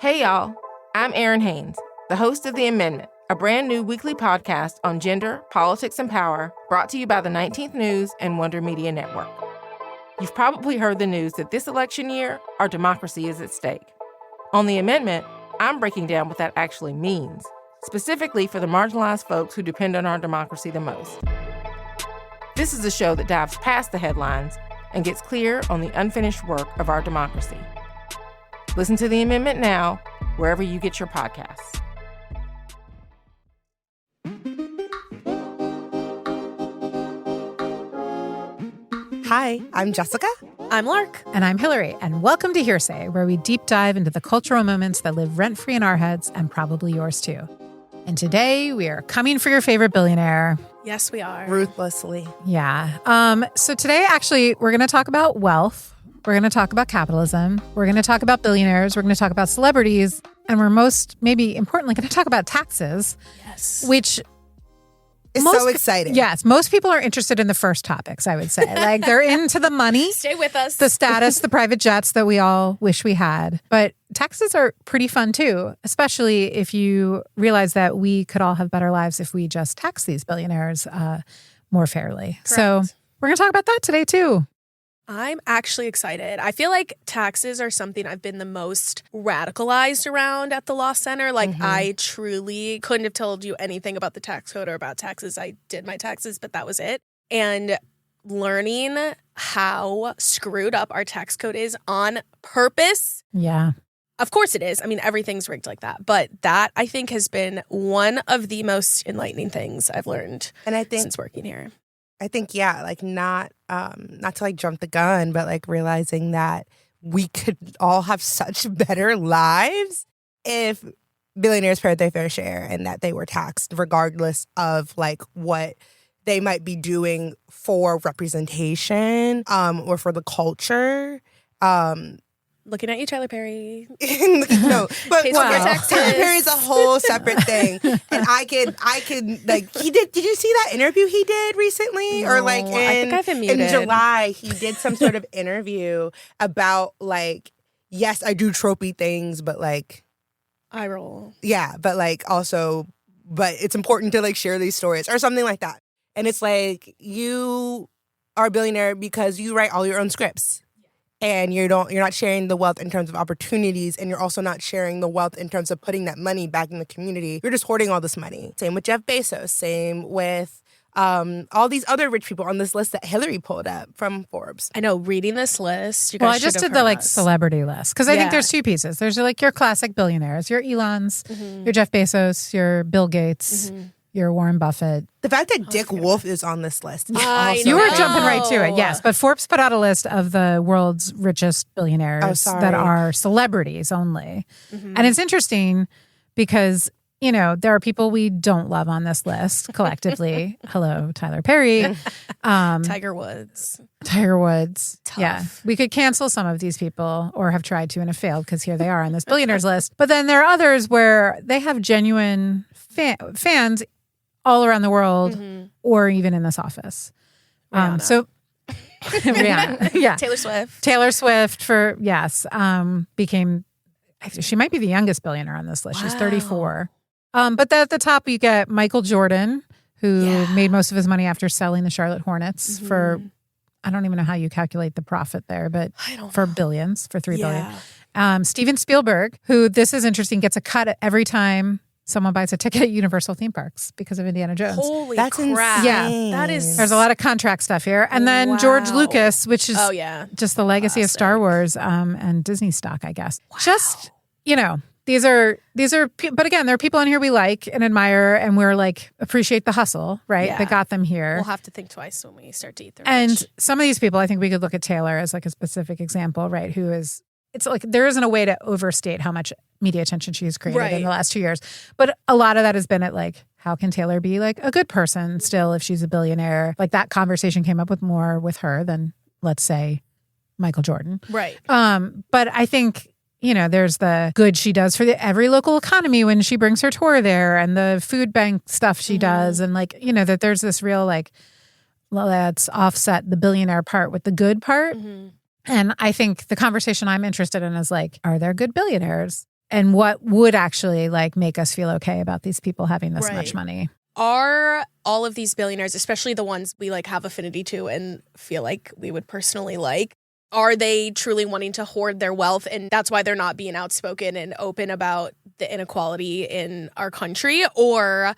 Hey y'all, I'm Erin Haynes, the host of The Amendment, a brand new weekly podcast on gender, politics, and power, brought to you by the 19th News and Wonder Media Network. You've probably heard the news that this election year, our democracy is at stake. On The Amendment, I'm breaking down what that actually means, specifically for the marginalized folks who depend on our democracy the most. This is a show that dives past the headlines and gets clear on the unfinished work of our democracy. Listen to The Amendment now, wherever you get your podcasts. Hi, I'm Jessica. I'm Lark. And I'm Hillary, and welcome to Hearsay, where we deep dive into the cultural moments that live rent-free in our heads and probably yours too. And today we are coming for your favorite billionaire. Yes, we are. Ruthlessly. Yeah. So today, actually, we're going to talk about wealth. We're going to talk about capitalism. We're going to talk about billionaires. We're going to talk about celebrities. And we're most, maybe importantly, going to talk about taxes. Yes. Which It's so exciting. Yes. Most people are interested in the first topics, I would say. Like they're into the money. Stay with us. The status, the private jets that we all wish we had. But taxes are pretty fun too, especially if you realize that we could all have better lives if we just tax these billionaires more fairly. Correct. So we're going to talk about that today too. I'm actually excited. I feel like taxes are something I've been the most radicalized around at the Law Center. Like, I truly couldn't have told you anything about the tax code or about taxes. I did my taxes, but that was it. And learning how screwed up our tax code is on purpose. Yeah. Of course it is. I mean, everything's rigged like that. But that, I think, has been one of the most enlightening things I've learned since working here. I think, yeah, like not to like jump the gun, but like realizing that we could all have such better lives if billionaires paid their fair share and that they were taxed regardless of like what they might be doing for representation or for the culture. Looking at you, Tyler Perry. No, but Tyler Perry's a whole separate thing, and I could like he did. Did you see that interview he did recently, or like I think I've been muted. in July he did some sort of interview about like, yes, I do tropey things, but like I roll. Yeah, but like also, but it's important to like share these stories or something like that. And it's like you are a billionaire because you write all your own scripts. And you're not sharing the wealth in terms of opportunities, and you're also not sharing the wealth in terms of putting that money back in the community. You're just hoarding all this money. Same with Jeff Bezos. Same with all these other rich people on this list that Hillary pulled up from Forbes. I know, reading this list, you guys Well, I just did the like us. celebrity list because I think there's two pieces. There's like your classic billionaires, your Elons, your Jeff Bezos, your Bill Gates, your Warren Buffett. The fact that Dick Wolf is on this list. You were jumping right to it, yes. But Forbes put out a list of the world's richest billionaires that are celebrities only. And it's interesting because, you know, there are people we don't love on this list collectively. Hello, Tyler Perry. Tiger Woods. Tough. Yeah. We could cancel some of these people or have tried to and have failed because here they are on this billionaires list. But then there are others where they have genuine fans all around the world or even in this office. So Rihanna. Yeah. Taylor Swift became, she might be the youngest billionaire on this list. She's 34. But at the top you get Michael Jordan, who made most of his money after selling the Charlotte Hornets for, I don't even know how you calculate the profit there, but for billions, for $3 billion. Steven Spielberg, who, this is interesting, gets a cut every time someone buys a ticket at Universal theme parks because of Indiana Jones. Holy That's crap. insane. Yeah. That is... There's a lot of contract stuff here. And then George Lucas, which is just the legacy of Star Wars and Disney stock, I guess. Wow. Just, you know, these are, but again, there are people on here we like and admire and we're like, appreciate the hustle, right? Yeah. That got them here. We'll have to think twice when we start to eat the rich. And some of these people, I think we could look at Taylor as like a specific example, right? Who is, it's like there isn't a way to overstate how much media attention she has created in the last 2 years. But a lot of that has been at like, how can Taylor be like a good person still if she's a billionaire? Like that conversation came up with more with her than, let's say, Michael Jordan. Right. But I think, you know, there's the good she does for every local economy when she brings her tour there and the food bank stuff she does. And like, you know, that there's this real like, let's offset the billionaire part with the good part. And I think the conversation I'm interested in is like, are there good billionaires? and what would actually like make us feel okay about these people having this much money. Are all of these billionaires, especially the ones we like have affinity to and feel like we would personally like, are they truly wanting to hoard their wealth? And that's why they're not being outspoken and open about the inequality in our country? Or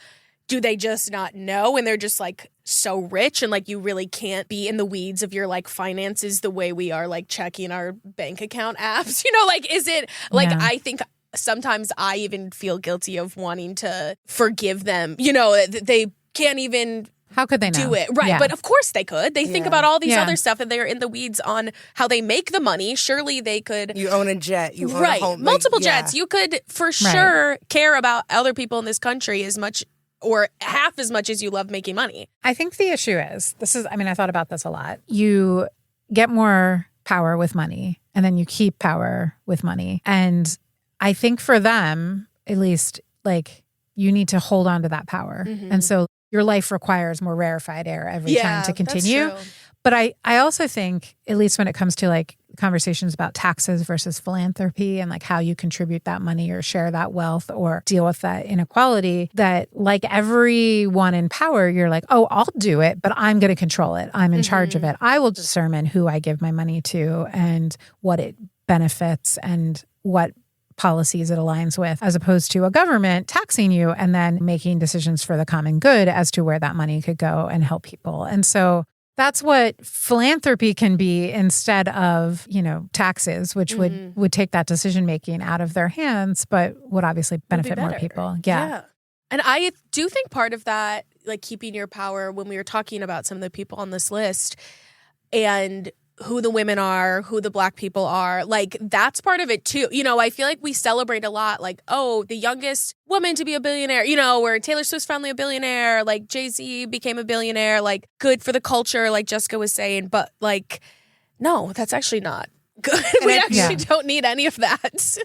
do they just not know and they're just like so rich and like you really can't be in the weeds of your like finances the way we are like checking our bank account apps? You know, like, is it like, I think sometimes I even feel guilty of wanting to forgive them. You know, they can't even... How could they know? Do it. Right. Yeah. But of course they could. They think about all these other stuff and they're in the weeds on how they make the money. Surely they could. You own a jet. You own a home. Multiple jets. You could for sure care about other people in this country as much or half as much as you love making money. I think the issue is, I thought about this a lot. You get more power with money and then you keep power with money. And I think for them, at least, like, you need to hold on to that power. And so your life requires more rarefied air every time to continue. That's true. But I also think, at least when it comes to like conversations about taxes versus philanthropy and like how you contribute that money or share that wealth or deal with that inequality, that like everyone in power, you're like, oh, I'll do it, but I'm going to control it. I'm in charge of it. I will determine who I give my money to and what it benefits and what policies it aligns with, as opposed to a government taxing you and then making decisions for the common good as to where that money could go and help people. And so that's what philanthropy can be instead of, you know, taxes, which would take that decision making out of their hands, but would obviously benefit more people. Yeah. And I do think part of that, like keeping your power, when we were talking about some of the people on this list and who the women are, who the Black people are, like that's part of it too. You know, I feel like we celebrate a lot like, oh, the youngest woman to be a billionaire, you know, or Taylor Swift's finally a billionaire, like Jay-Z became a billionaire, like good for the culture, like Jessica was saying. But like, no, that's actually not good. We actually don't need any of that.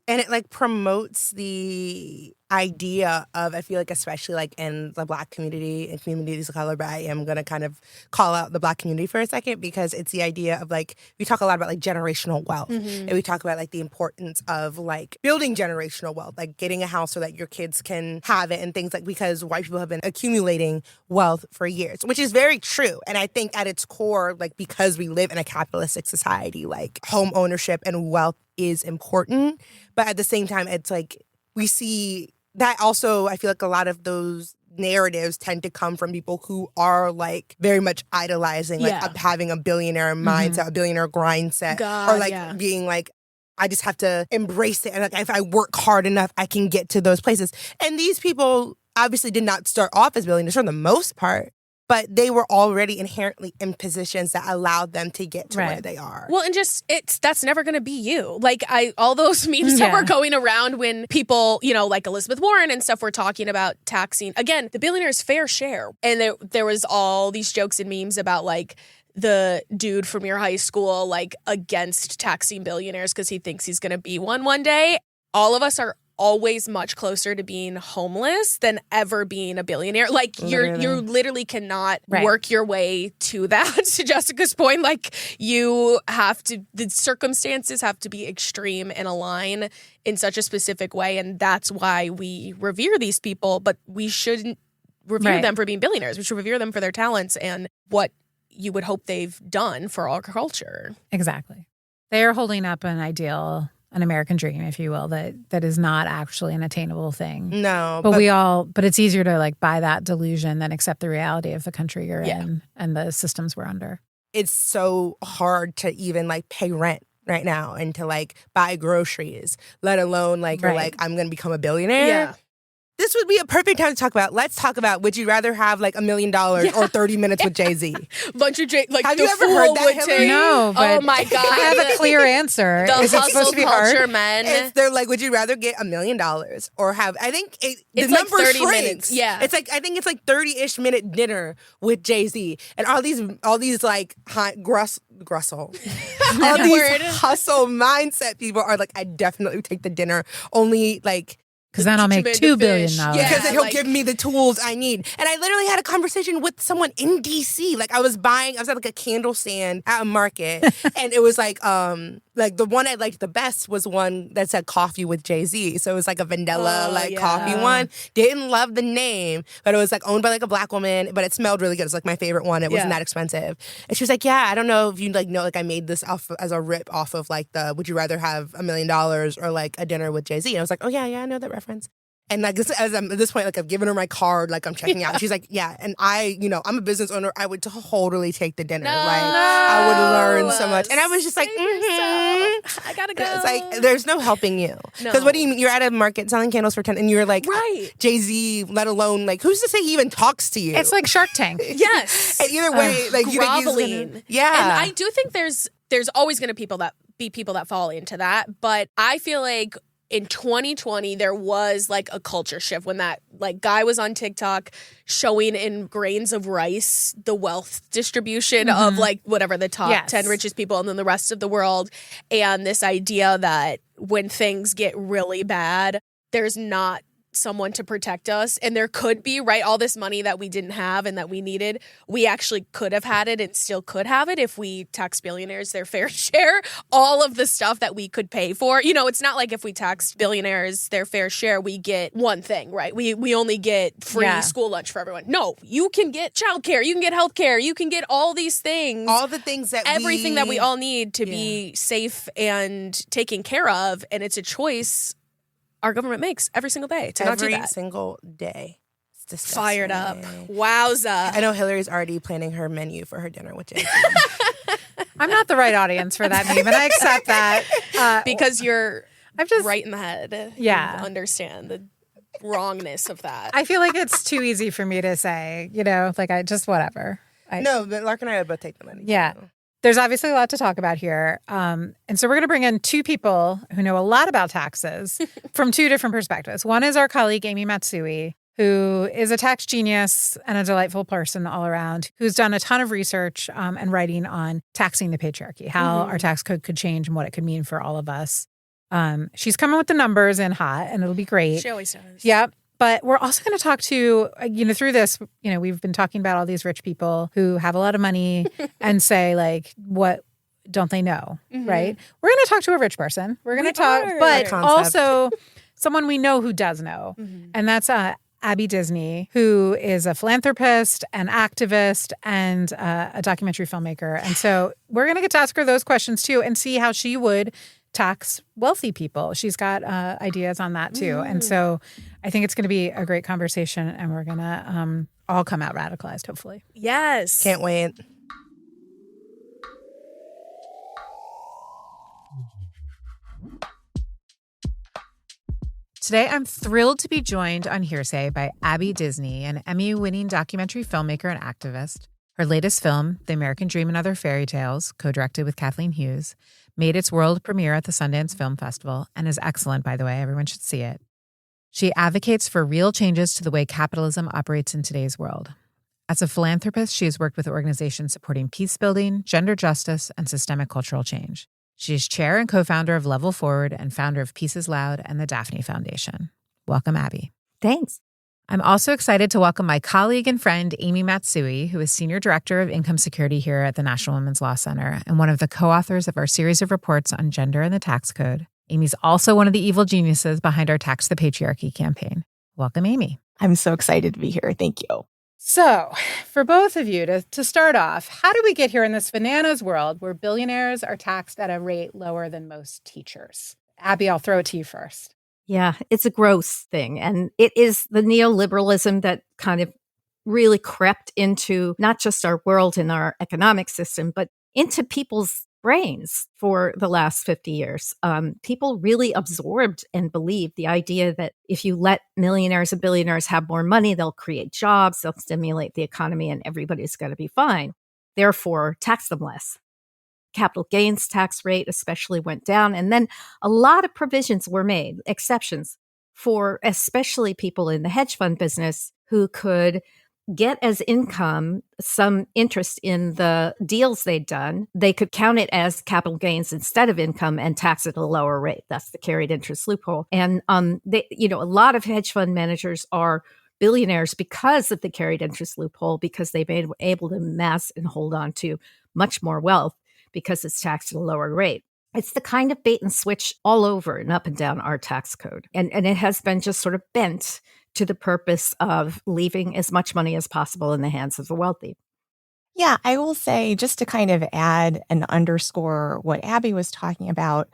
And it like promotes the idea of, I feel like especially like in the Black community and communities of color, but I am going to kind of call out the Black community for a second because it's the idea of like, we talk a lot about like generational wealth and we talk about like the importance of like building generational wealth, like getting a house so that your kids can have it and things like, because white people have been accumulating wealth for years, which is very true. And I think at its core, like because we live in a capitalistic society, like home ownership and wealth is important. But at the same time, it's like we see that also, I feel like a lot of those narratives tend to come from people who are like very much idolizing, like having a billionaire mindset, a billionaire grind set, or like being like, I just have to embrace it. And like, if I work hard enough, I can get to those places. And these people obviously did not start off as billionaires for the most part, but they were already inherently in positions that allowed them to get to where they are. Well, and just that's never going to be you. Like all those memes that were going around when people, you know, like Elizabeth Warren and stuff were talking about taxing, again, the billionaire's fair share. And there was all these jokes and memes about like the dude from your high school, like against taxing billionaires because he thinks he's going to be one day. All of us are always much closer to being homeless than ever being a billionaire. Like you literally cannot work your way to that. To Jessica's point, like you have to, the circumstances have to be extreme and align in such a specific way. And that's why we revere these people, but we shouldn't revere them for being billionaires. We should revere them for their talents and what you would hope they've done for our culture. Exactly. They are holding up an ideal, an American dream, if you will, that is not actually an attainable thing. No. But it's easier to like buy that delusion than accept the reality of the country you're in and the systems we're under. It's so hard to even like pay rent right now and to like buy groceries, let alone like you're like, I'm going to become a billionaire. Yeah. This would be a perfect time to talk about, let's talk about, would you rather have like $1 million or 30 minutes with Jay-Z? Bunch of like have the you ever fool heard that, would Hillary? take. No, but oh my God. I have a clear answer. The Is it hustle supposed to be culture, hard? men. They're like, would you rather get $1 million or have, I think the It's like number 30 shrinks. minutes. Yeah. It's like, I think it's like 30-ish minute dinner with Jay-Z. And all these like Grussel. all these hustle mindset people are like, I definitely take the dinner. Only like, because then I'll make $2 billion. Yeah, because then he'll give me the tools I need. And I literally had a conversation with someone in DC. Like I was at like a candle stand at a market, and it was like Like the one I liked the best was one that said coffee with Jay-Z. So it was like a vanilla coffee one. Didn't love the name, but it was like owned by like a Black woman, but it smelled really good. It was like my favorite one. It wasn't that expensive. And she was like, yeah, I don't know if you like know, like I made this off as a rip off of like the would you rather have $1 million or like a dinner with Jay-Z? And I was like, oh yeah, I know that reference. And like as I'm at this point, like I've given her my card, like I'm checking out. She's like, yeah. And I, I'm a business owner. I would totally take the dinner. I would learn so much. And I was just like, I gotta go. It's like, there's no helping you. Because what do you mean? You're at a market selling candles for 10 and you're like, Jay-Z, let alone like, who's to say he even talks to you? It's like Shark Tank. Yes. And either way, like you groveling. And I do think there's always going to be people that fall into that. But I feel like in 2020, there was like a culture shift when that like guy was on TikTok showing in grains of rice the wealth distribution of like whatever the top 10 richest people and then the rest of the world. And this idea that when things get really bad, there's not someone to protect us. And there could be, right, all this money that we didn't have and that we needed. We actually could have had it and still could have it if we tax billionaires their fair share. All of the stuff that we could pay for. It's not like if we tax billionaires their fair share, we get one thing, right? We only get free school lunch for everyone. No, you can get childcare, you can get healthcare, you can get all these things. All the things that everything that we all need to be safe and taken care of. And it's a choice our government makes every single day to not do that. Every single day. It's disgusting. Fired up. Wowza. I know Hillary's already planning her menu for her dinner with Jay-Z. I'm not the right audience for that meme, and I accept that. Because you're just right in the head. Yeah. You understand the wrongness of that. I feel like it's too easy for me to say, like I just whatever. No, but Lark and I would both take the money. Yeah. There's obviously a lot to talk about here. And so we're going to bring in two people who know a lot about taxes from two different perspectives. One is our colleague, Amy Matsui, who is a tax genius and a delightful person all around, who's done a ton of research and writing on taxing the patriarchy, how our tax code could change and what it could mean for all of us. She's coming with the numbers in hot, and it'll be great. She always does. Yep. But we're also going to talk to, through this, we've been talking about all these rich people who have a lot of money and say, like, what don't they know, right? We're going to talk to a rich person. We're going to talk, but also someone we know who does know. And that's Abby Disney, who is a philanthropist, an activist, and a documentary filmmaker. And so we're going to get to ask her those questions, too, and see how she would tax wealthy people. She's got ideas on that too. And so I think it's going to be a great conversation, and we're going to all come out radicalized, hopefully. Yes. Can't wait. Today, I'm thrilled to be joined on Hearsay by Abby Disney, an Emmy-winning documentary filmmaker and activist. Her latest film, The American Dream and Other Fairy Tales, co-directed with Kathleen Hughes, made its world premiere at the Sundance Film Festival and is excellent, by the way. Everyone should see it. She advocates for real changes to the way capitalism operates in today's world. As a philanthropist, she has worked with organizations supporting peace building, gender justice, and systemic cultural change. She is chair and co-founder of Level Forward and founder of Peace is Loud and the Daphne Foundation. Welcome, Abby. Thanks. I'm also excited to welcome my colleague and friend, Amy Matsui, who is Senior Director of Income Security here at the National Women's Law Center and one of the co-authors of our series of reports on gender and the tax code. Amy's also one of the evil geniuses behind our Tax the Patriarchy campaign. Welcome, Amy. I'm so excited to be here. Thank you. So, for both of you, to start off, how do we get here in this bananas world where billionaires are taxed at a rate lower than most teachers? Abby, I'll throw it to you first. Yeah, it's a gross thing. And it is the neoliberalism that kind of really crept into not just our world and our economic system, but into people's brains for the last 50 years. People really absorbed and believed the idea that if you let millionaires and billionaires have more money, they'll create jobs, they'll stimulate the economy, and everybody's going to be fine. Therefore, tax them less. Capital gains tax rate especially went down. And then a lot of provisions were made, exceptions for especially people in the hedge fund business who could get as income some interest in the deals they'd done. They could count it as capital gains instead of income and tax it at a lower rate. That's the carried interest loophole. And a lot of hedge fund managers are billionaires because of the carried interest loophole, because they've been able to amass and hold on to much more wealth because it's taxed at a lower rate. It's the kind of bait and switch all over and up and down our tax code. And it has been just sort of bent to the purpose of leaving as much money as possible in the hands of the wealthy. Yeah, I will say, just to kind of add and underscore what Abby was talking about,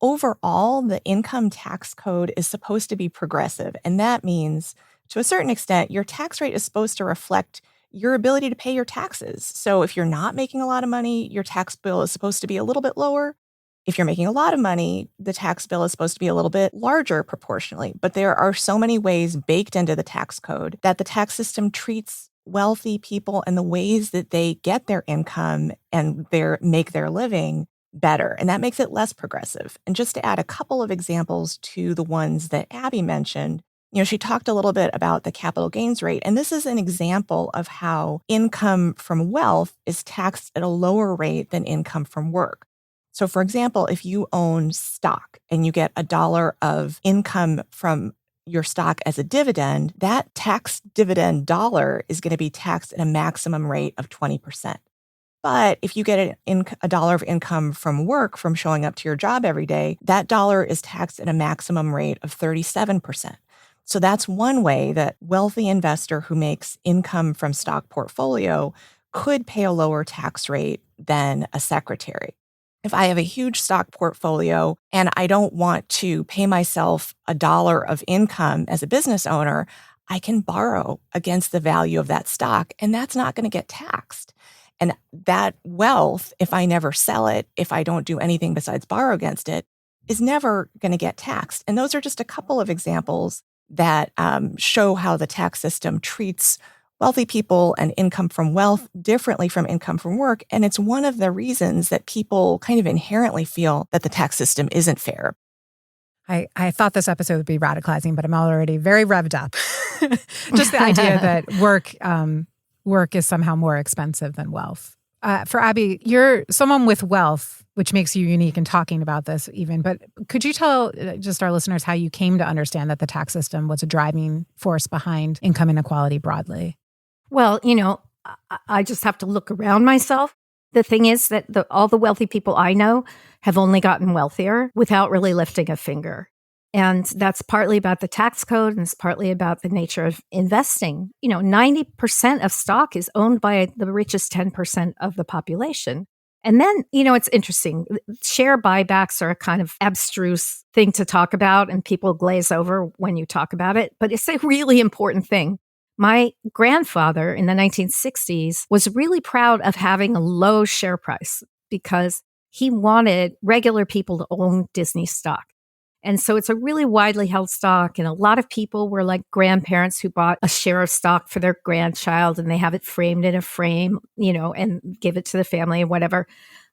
overall, the income tax code is supposed to be progressive. And that means, to a certain extent, your tax rate is supposed to reflect your ability to pay your taxes. So if you're not making a lot of money, your tax bill is supposed to be a little bit lower. If you're making a lot of money, the tax bill is supposed to be a little bit larger proportionally. But there are so many ways baked into the tax code that the tax system treats wealthy people and the ways that they get their income and make their living better. And that makes it less progressive. And just to add a couple of examples to the ones that Abby mentioned, she talked a little bit about the capital gains rate. And this is an example of how income from wealth is taxed at a lower rate than income from work. So for example, if you own stock and you get $1 of income from your stock as a dividend, that tax dividend dollar is going to be taxed at a maximum rate of 20%. But if you get a dollar of income from work, from showing up to your job every day, that dollar is taxed at a maximum rate of 37%. So that's one way that wealthy investor who makes income from stock portfolio could pay a lower tax rate than a secretary. If I have a huge stock portfolio and I don't want to pay myself $1 of income as a business owner, I can borrow against the value of that stock, and that's not going to get taxed. And that wealth, if I never sell it, if I don't do anything besides borrow against it, is never going to get taxed. And those are just a couple of examples that show how the tax system treats wealthy people and income from wealth differently from income from work. And it's one of the reasons that people kind of inherently feel that the tax system isn't fair. I thought this episode would be radicalizing, but I'm already very revved up. Just the idea that work is somehow more expensive than wealth. For Abby, you're someone with wealth, which makes you unique in talking about this even. But could you tell just our listeners how you came to understand that the tax system was a driving force behind income inequality broadly? Well, I just have to look around myself. The thing is that all the wealthy people I know have only gotten wealthier without really lifting a finger. And that's partly about the tax code, and it's partly about the nature of investing. 90% of stock is owned by the richest 10% of the population. And then, it's interesting. Share buybacks are a kind of abstruse thing to talk about, and people glaze over when you talk about it. But it's a really important thing. My grandfather in the 1960s was really proud of having a low share price because he wanted regular people to own Disney stock. And so it's a really widely held stock. And a lot of people were like grandparents who bought a share of stock for their grandchild and they have it framed in a frame, and give it to the family and whatever.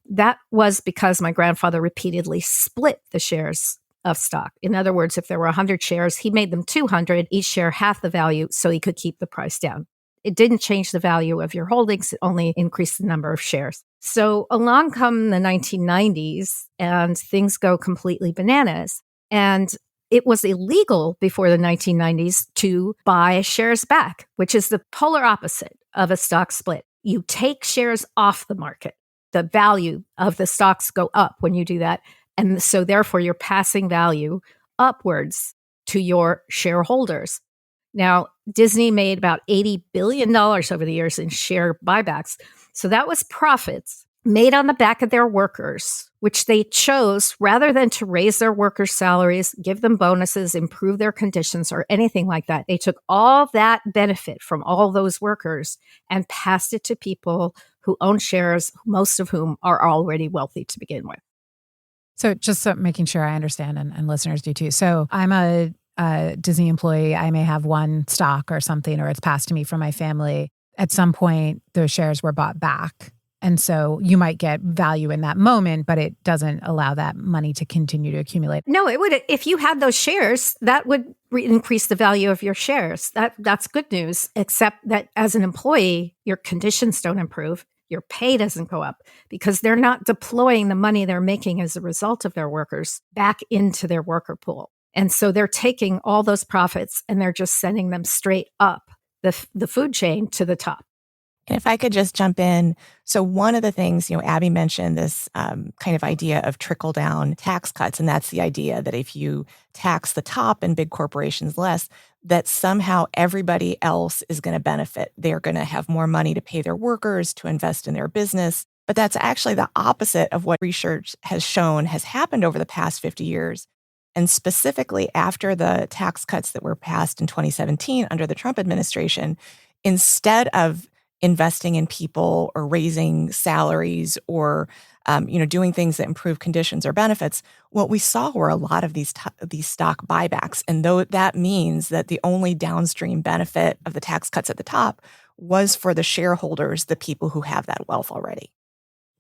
That was because my grandfather repeatedly split the shares of stock. In other words, if there were 100 shares, he made them 200, each share half the value so he could keep the price down. It didn't change the value of your holdings. It only increased the number of shares. So along come the 1990s and things go completely bananas. And it was illegal before the 1990s to buy shares back, which is the polar opposite of a stock split. You take shares off the market. The value of the stocks go up when you do that. And so therefore, you're passing value upwards to your shareholders. Now, Disney made about $80 billion over the years in share buybacks. So that was profits made on the back of their workers, which they chose rather than to raise their workers' salaries, give them bonuses, improve their conditions, or anything like that. They took all that benefit from all those workers and passed it to people who own shares, most of whom are already wealthy to begin with. So just making sure I understand, and listeners do too. So I'm a Disney employee. I may have one stock or something, or it's passed to me from my family. At some point, those shares were bought back. And so you might get value in that moment, but it doesn't allow that money to continue to accumulate. No, it would. If you had those shares, that would increase the value of your shares. That's good news, except that as an employee, your conditions don't improve. Your pay doesn't go up because they're not deploying the money they're making as a result of their workers back into their worker pool. And so they're taking all those profits and they're just sending them straight up the food chain to the top. And if I could just jump in. So one of the things, Abby mentioned this kind of idea of trickle down tax cuts. And that's the idea that if you tax the top and big corporations less, that somehow everybody else is going to benefit. They're going to have more money to pay their workers, to invest in their business. But that's actually the opposite of what research has shown has happened over the past 50 years. And specifically after the tax cuts that were passed in 2017 under the Trump administration, instead of investing in people or raising salaries or doing things that improve conditions or benefits, what we saw were a lot of these stock buybacks. And though that means that the only downstream benefit of the tax cuts at the top was for the shareholders, the people who have that wealth already.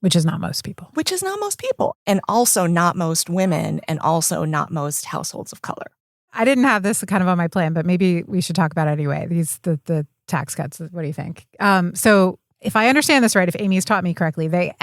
Which is not most people. And also not most women, and also not most households of color. I didn't have this kind of on my plan, but maybe we should talk about it anyway. The tax cuts. What do you think? So if I understand this right, if Amy's taught me correctly, they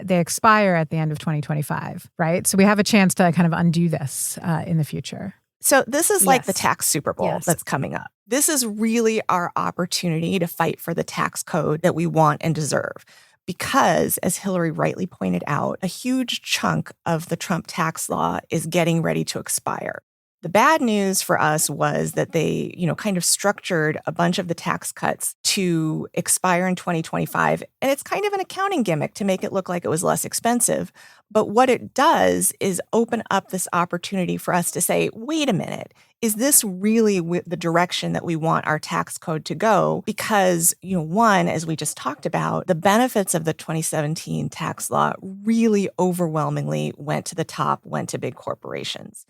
expire at the end of 2025, right? So we have a chance to kind of undo this in the future. So this is like the tax Super Bowl that's coming up. This is really our opportunity to fight for the tax code that we want and deserve. Because, as Hillary rightly pointed out, a huge chunk of the Trump tax law is getting ready to expire. The bad news for us was that they, kind of structured a bunch of the tax cuts to expire in 2025. And it's kind of an accounting gimmick to make it look like it was less expensive. But what it does is open up this opportunity for us to say, wait a minute, is this really the direction that we want our tax code to go? Because, one, as we just talked about, the benefits of the 2017 tax law really overwhelmingly went to the top, went to big corporations.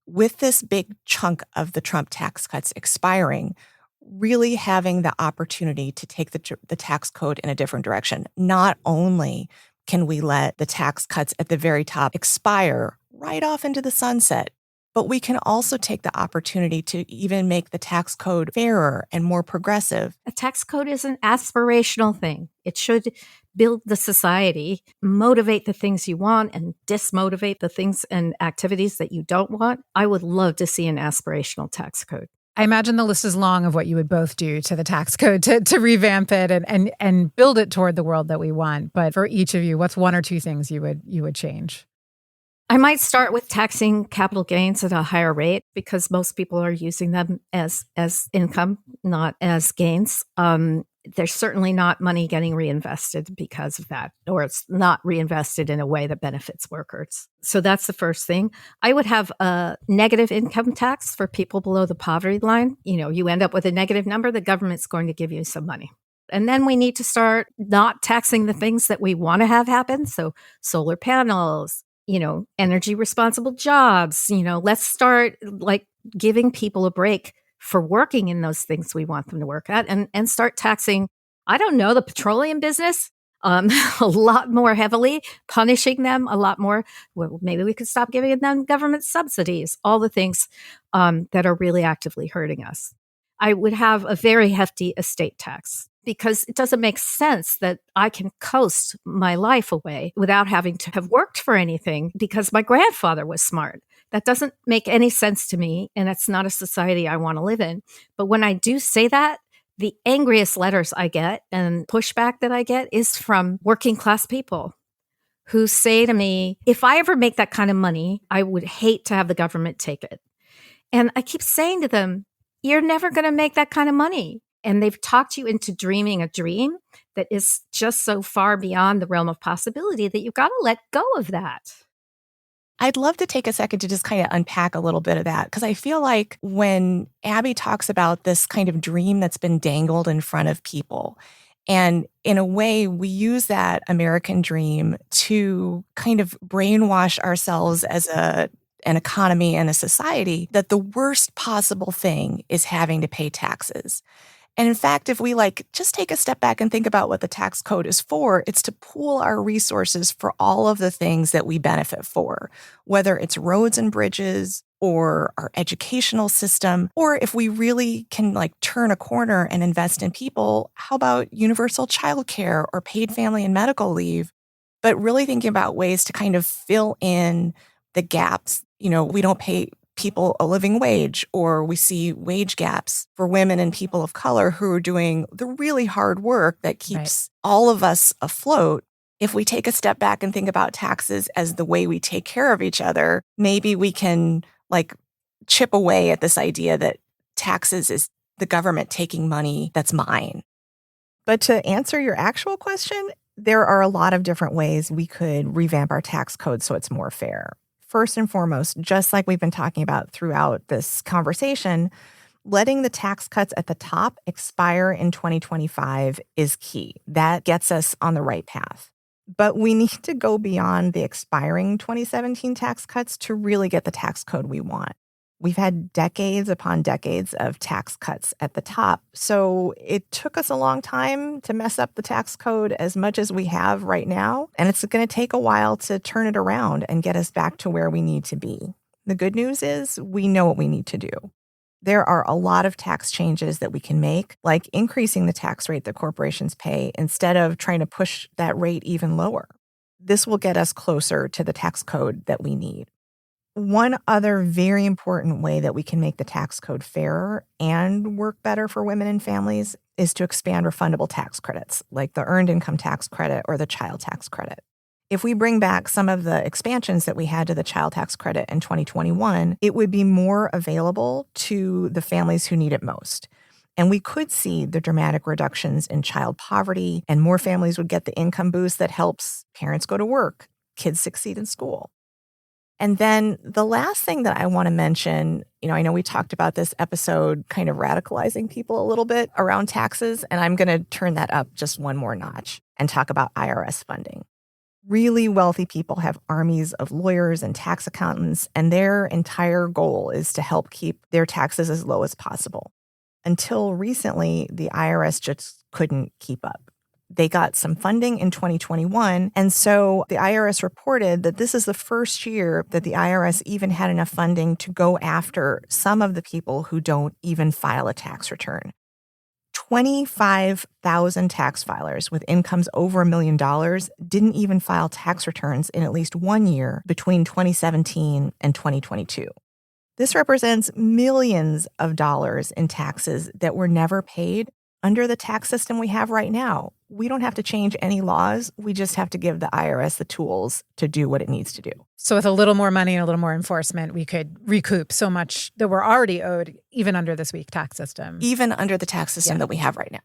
With this big chunk of the Trump tax cuts expiring, really having the opportunity to take the tax code in a different direction. Not only can we let the tax cuts at the very top expire right off into the sunset, but we can also take the opportunity to even make the tax code fairer and more progressive. A tax code is an aspirational thing. It should build the society, motivate the things you want, and dismotivate the things and activities that you don't want. I would love to see an aspirational tax code. I imagine the list is long of what you would both do to the tax code to revamp it and build it toward the world that we want. But for each of you, what's one or two things you would change? I might start with taxing capital gains at a higher rate because most people are using them as income, not as gains. There's certainly not money getting reinvested because of that, or it's not reinvested in a way that benefits workers. So that's the first thing. I would have a negative income tax for people below the poverty line. You end up with a negative number, the government's going to give you some money. And then we need to start not taxing the things that we want to have happen. So solar panels, energy responsible jobs, let's start giving people a break for working in those things we want them to work at and start taxing, the petroleum business a lot more heavily, punishing them a lot more. Well, maybe we could stop giving them government subsidies, all the things that are really actively hurting us. I would have a very hefty estate tax because it doesn't make sense that I can coast my life away without having to have worked for anything because my grandfather was smart. That doesn't make any sense to me, and it's not a society I want to live in. But when I do say that, the angriest letters I get and pushback that I get is from working class people who say to me, if I ever make that kind of money, I would hate to have the government take it. And I keep saying to them, you're never going to make that kind of money. And they've talked you into dreaming a dream that is just so far beyond the realm of possibility that you've got to let go of that. I'd love to take a second to just kind of unpack a little bit of that, because I feel like when Abby talks about this kind of dream that's been dangled in front of people, and in a way, we use that American dream to kind of brainwash ourselves as an economy and a society that the worst possible thing is having to pay taxes. And in fact, if we just take a step back and think about what the tax code is for, it's to pool our resources for all of the things that we benefit for, whether it's roads and bridges or our educational system, or if we really can turn a corner and invest in people, how about universal childcare or paid family and medical leave? But really thinking about ways to kind of fill in the gaps. We don't pay people a living wage, or we see wage gaps for women and people of color who are doing the really hard work that keeps all of us afloat. If we take a step back and think about taxes as the way we take care of each other, maybe we can chip away at this idea that taxes is the government taking money that's mine. But to answer your actual question, there are a lot of different ways we could revamp our tax code so it's more fair. First and foremost, just like we've been talking about throughout this conversation, letting the tax cuts at the top expire in 2025 is key. That gets us on the right path. But we need to go beyond the expiring 2017 tax cuts to really get the tax code we want. We've had decades upon decades of tax cuts at the top, so it took us a long time to mess up the tax code as much as we have right now, and it's going to take a while to turn it around and get us back to where we need to be. The good news is we know what we need to do. There are a lot of tax changes that we can make, like increasing the tax rate that corporations pay instead of trying to push that rate even lower. This will get us closer to the tax code that we need. One other very important way that we can make the tax code fairer and work better for women and families is to expand refundable tax credits, like the Earned Income Tax Credit or the Child Tax Credit. If we bring back some of the expansions that we had to the Child Tax Credit in 2021, it would be more available to the families who need it most. And we could see the dramatic reductions in child poverty, and more families would get the income boost that helps parents go to work, kids succeed in school. And then the last thing that I want to mention, I know we talked about this episode kind of radicalizing people a little bit around taxes, and I'm going to turn that up just one more notch and talk about IRS funding. Really wealthy people have armies of lawyers and tax accountants, and their entire goal is to help keep their taxes as low as possible. Until recently, the IRS just couldn't keep up. They got some funding in 2021, and so the IRS reported that this is the first year that the IRS even had enough funding to go after some of the people who don't even file a tax return. 25,000 tax filers with incomes over $1 million didn't even file tax returns in at least 1 year between 2017 and 2022. This represents millions of dollars in taxes that were never paid under the tax system we have right now. We don't have to change any laws. We just have to give the IRS the tools to do what it needs to do. So with a little more money and a little more enforcement, we could recoup so much that we're already owed, even under this weak tax system. Even under the tax system that we have right now.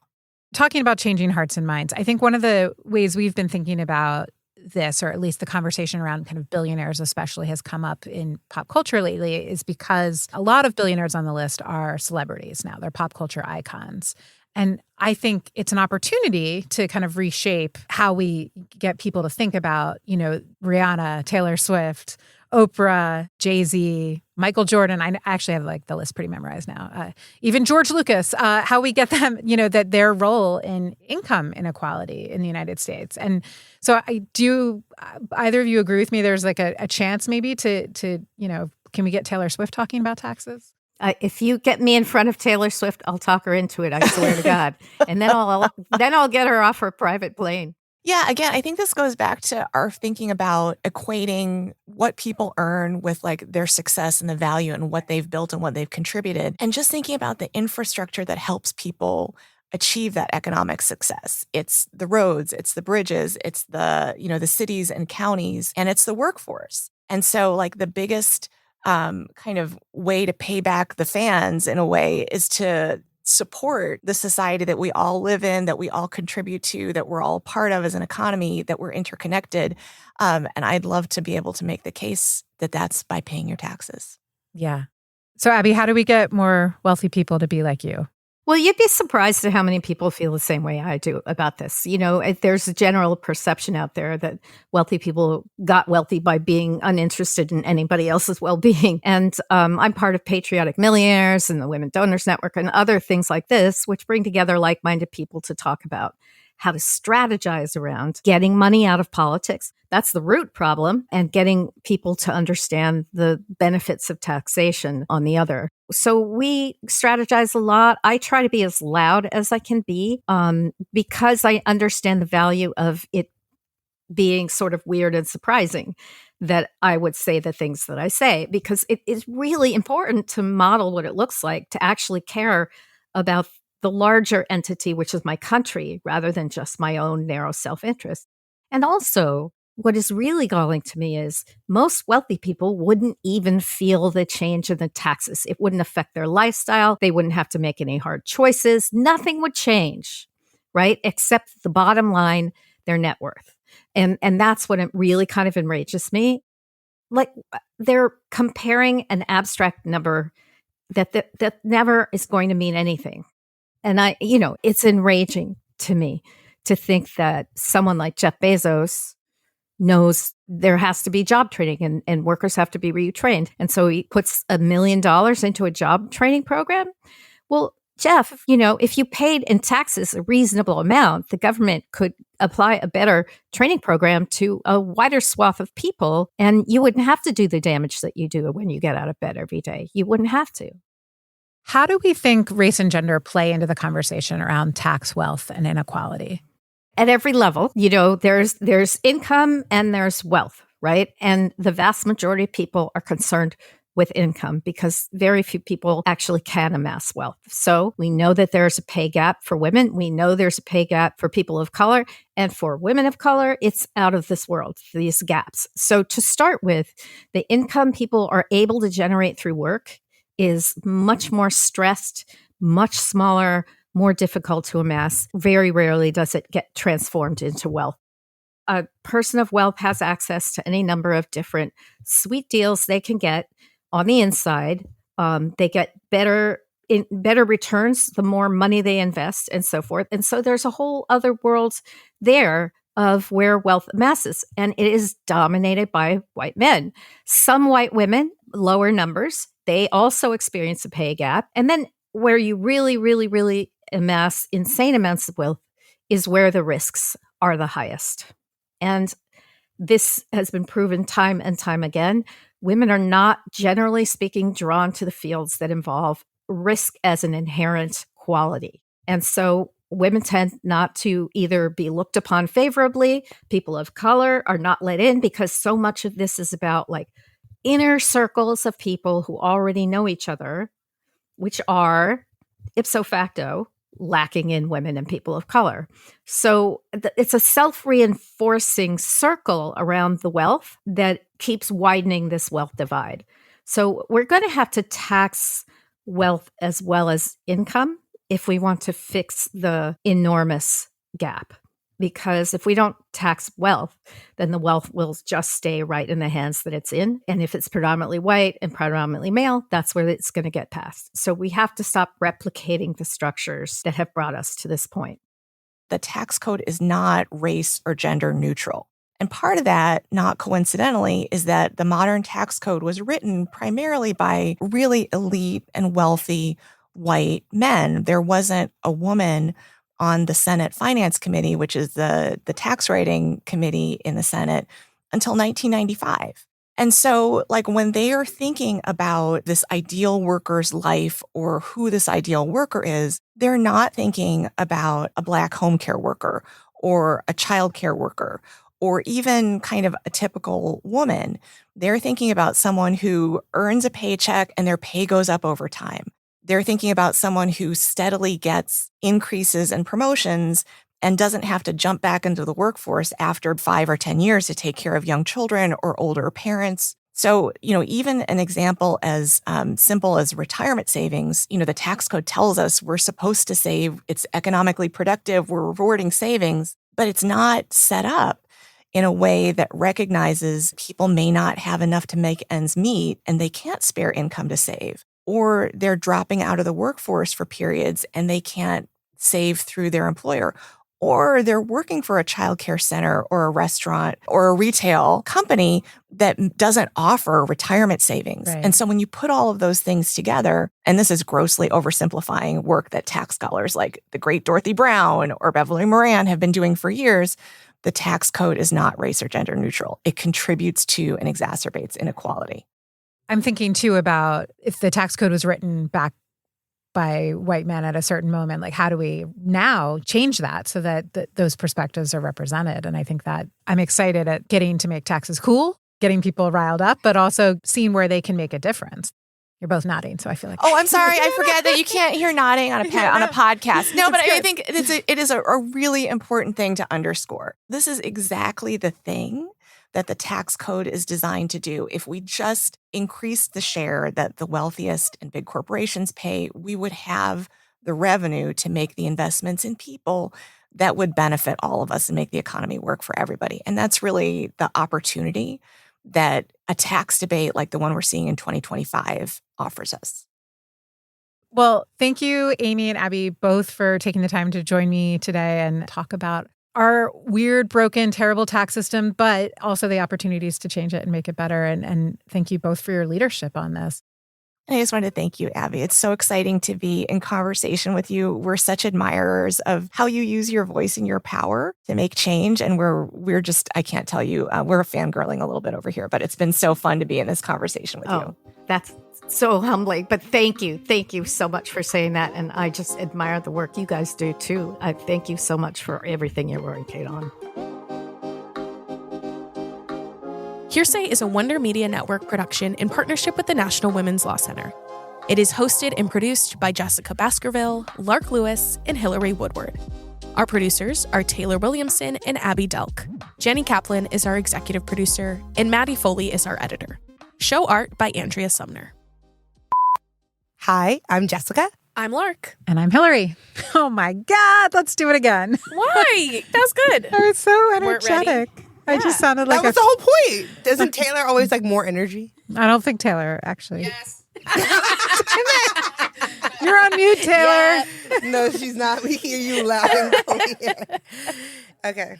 Talking about changing hearts and minds, I think one of the ways we've been thinking about this, or at least the conversation around kind of billionaires especially, has come up in pop culture lately, is because a lot of billionaires on the list are celebrities now. They're pop culture icons. And I think it's an opportunity to kind of reshape how we get people to think about, Rihanna, Taylor Swift, Oprah, Jay-Z, Michael Jordan. I actually have the list pretty memorized now. Even George Lucas, how we get them, that their role in income inequality in the United States. And so do either of you agree with me? There's a chance maybe to can we get Taylor Swift talking about taxes? If you get me in front of Taylor Swift, I'll talk her into it. I swear to God, and then I'll get her off her private plane. Yeah, again, I think this goes back to our thinking about equating what people earn with their success and the value and what they've built and what they've contributed, and just thinking about the infrastructure that helps people achieve that economic success. It's the roads, it's the bridges, it's the the cities and counties, and it's the workforce. And so the biggest kind of way to pay back the fans in a way is to support the society that we all live in, that we all contribute to, that we're all part of as an economy, that we're interconnected. And I'd love to be able to make the case that that's by paying your taxes. Yeah. So Abby, how do we get more wealthy people to be like you? Well, you'd be surprised at how many people feel the same way I do about this. There's a general perception out there that wealthy people got wealthy by being uninterested in anybody else's well-being. And I'm part of Patriotic Millionaires and the Women Donors Network and other things like this, which bring together like-minded people to talk about how to strategize around getting money out of politics. That's the root problem, and getting people to understand the benefits of taxation on the other. So we strategize a lot. I try to be as loud as I can be because I understand the value of it being sort of weird and surprising. that I would say the things that I say, because it is really important to model what it looks like to actually care about the larger entity, which is my country, rather than just my own narrow self-interest. And also, what is really galling to me is most wealthy people wouldn't even feel the change in the taxes. It wouldn't affect their lifestyle. They wouldn't have to make any hard choices. Nothing would change, right? Except the bottom line, their net worth. And that's what it really kind of enrages me. Like, they're comparing an abstract number that never is going to mean anything. And it's enraging to me to think that someone like Jeff Bezos knows there has to be job training and workers have to be retrained. And so he puts $1 million into a job training program. Well, Jeff, if you paid in taxes a reasonable amount, the government could apply a better training program to a wider swath of people, and you wouldn't have to do the damage that you do when you get out of bed every day. You wouldn't have to. How do we think race and gender play into the conversation around tax, wealth, and inequality? At every level, there's income and there's wealth, right? And the vast majority of people are concerned with income because very few people actually can amass wealth. So we know that there's a pay gap for women. We know there's a pay gap for people of color. And for women of color, it's out of this world, these gaps. So to start with, the income people are able to generate through work is much more stressed, much smaller, more difficult to amass. Very rarely does it get transformed into wealth. A person of wealth has access to any number of different sweet deals they can get on the inside. They get better returns the more money they invest and so forth. And so there's a whole other world there of where wealth amasses, and it is dominated by white men. Some white women, lower numbers, they also experience a pay gap. And then where you really, really, really amass insane amounts of wealth is where the risks are the highest. And this has been proven time and time again. Women are not, generally speaking, drawn to the fields that involve risk as an inherent quality. And so women tend not to either be looked upon favorably. People of color are not let in because so much of this is about like inner circles of people who already know each other, which are ipso facto lacking in women and people of color. So it's a self-reinforcing circle around the wealth that keeps widening this wealth divide. So we're going to have to tax wealth as well as income if we want to fix the enormous gap. Because if we don't tax wealth, then the wealth will just stay right in the hands that it's in. And if it's predominantly white and predominantly male, that's where it's going to get passed. So we have to stop replicating the structures that have brought us to this point. The tax code is not race or gender neutral. And part of that, not coincidentally, is that the modern tax code was written primarily by really elite and wealthy white men. There wasn't a woman on the Senate Finance Committee, which is the tax writing committee in the Senate, until 1995. And so, like, when they are thinking about this ideal worker's life or who this ideal worker is, they're not thinking about a Black home care worker or a child care worker or even kind of a typical woman. They're thinking about someone who earns a paycheck and their pay goes up over time. They're thinking about someone who steadily gets increases and promotions and doesn't have to jump back into the workforce after 5 or 10 years to take care of young children or older parents. So, even an example as simple as retirement savings, the tax code tells us we're supposed to save. It's economically productive. We're rewarding savings, but it's not set up in a way that recognizes people may not have enough to make ends meet and they can't spare income to save. Or they're dropping out of the workforce for periods and they can't save through their employer. Or they're working for a childcare center or a restaurant or a retail company that doesn't offer retirement savings. Right. And so when you put all of those things together, and this is grossly oversimplifying work that tax scholars like the great Dorothy Brown or Beverly Moran have been doing for years, the tax code is not race or gender neutral. It contributes to and exacerbates inequality. I'm thinking too about if the tax code was written back by white men at a certain moment, like how do we now change that so that those perspectives are represented? And I think that I'm excited at getting to make taxes cool getting people riled up, but also seeing where they can make a difference. You're both nodding, so I feel like. Oh, I'm sorry. I forget that you can't hear nodding on a podcast. No, but I think it is a really important thing to underscore. This is exactly the thing that the tax code is designed to do. If we just increased the share that the wealthiest and big corporations pay, we would have the revenue to make the investments in people that would benefit all of us and make the economy work for everybody. And that's really the opportunity that a tax debate like the one we're seeing in 2025 offers us. Well, thank you, Amy and Abby, both for taking the time to join me today and talk about our weird, broken, terrible tax system, but also the opportunities to change it and make it better. And thank you both for your leadership on this. I just wanted to thank you, Abby. It's so exciting to be in conversation with you. We're such admirers of how you use your voice and your power to make change. And we're just, I can't tell you, we're fangirling a little bit over here, but it's been so fun to be in this conversation with you. That's so humbling. But thank you. Thank you so much for saying that. And I just admire the work you guys do, too. I thank you so much for everything you orientate on. Hearsay is a Wonder Media Network production in partnership with the National Women's Law Center. It is hosted and produced by Jessica Baskerville, Lark Lewis, and Hillary Woodward. Our producers are Taylor Williamson and Abby Delk. Jenny Kaplan is our executive producer, and Maddie Foley is our editor. Show art by Andrea Sumner. Hi, I'm Jessica. I'm Lark. And I'm Hillary. Oh my God, let's do it again. Why? That was good. I was so Weren't ready? energetic. I just sounded like That was the whole point. Doesn't Taylor always like more energy? I don't think Taylor, actually. Yes. You're on mute, Taylor. No, she's not. We hear you loud and clear. Okay.